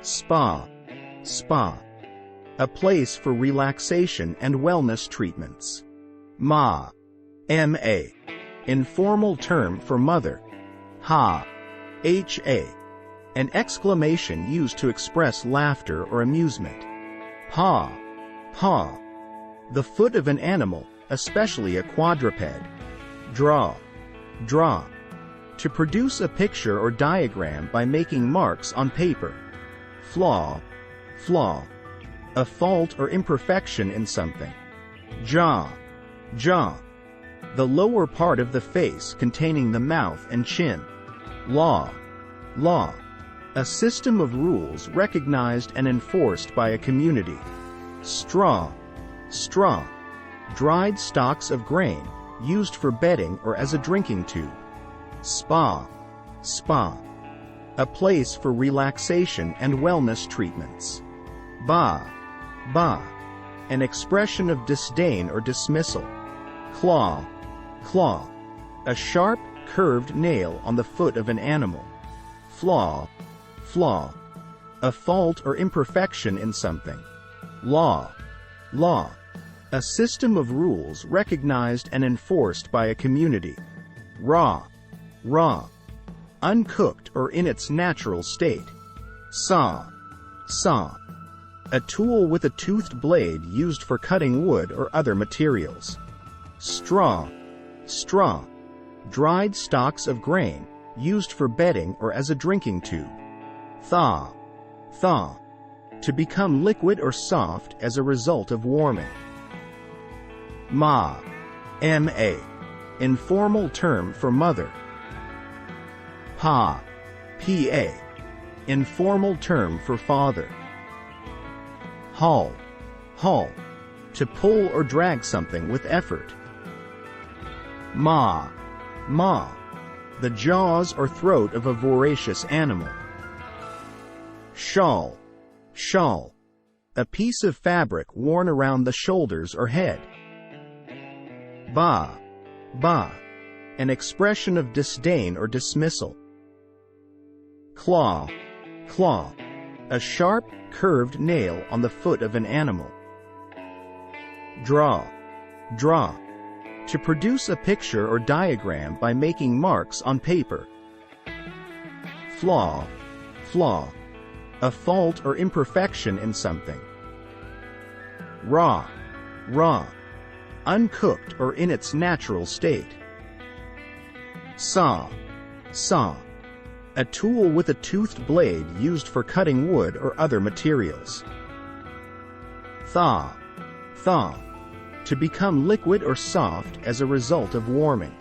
Spa. Spa. A place for relaxation and wellness treatments. Ma. Ma. Informal term for mother. Ha. Ha. An exclamation used to express laughter or amusement. Paw. Paw. The foot of an animal, especially a quadruped. Draw. Draw. To produce a picture or diagram by making marks on paper. Flaw. Flaw. A fault or imperfection in something. Jaw. Jaw. The lower part of the face containing the mouth and chin. Law. Law. A system of rules recognized and enforced by a community. Straw. Straw. Dried stalks of grain, used for bedding or as a drinking tube. Spa. Spa. A place for relaxation and wellness treatments. Ba. Ba. An expression of disdain or dismissal. Claw. Claw. A sharp, curved nail on the foot of an animal. Flaw. Flaw. A fault or imperfection in something. Law. Law. A system of rules recognized and enforced by a community. Raw. Raw. Uncooked or in its natural state. Saw. Saw. A tool with a toothed blade used for cutting wood or other materials. Straw. Straw. Dried stalks of grain, used for bedding or as a drinking tube. Thaw. Thaw. To become liquid or soft as a result of warming. Ma. Ma. Informal term for mother. Pa. Pa. Informal term for father. Haul. Haul. To pull or drag something with effort. Ma. Ma. The jaws or throat of a voracious animal. Shawl. Shawl. A piece of fabric worn around the shoulders or head. Ba. Ba. An expression of disdain or dismissal. Claw. Claw. A sharp, curved nail on the foot of an animal. Draw. Draw. To produce a picture or diagram by making marks on paper. Flaw. Flaw. A fault or imperfection in something. Raw. Raw. Uncooked or in its natural state. Saw. Saw. A tool with a toothed blade used for cutting wood or other materials. Thaw. Thaw. To become liquid or soft as a result of warming.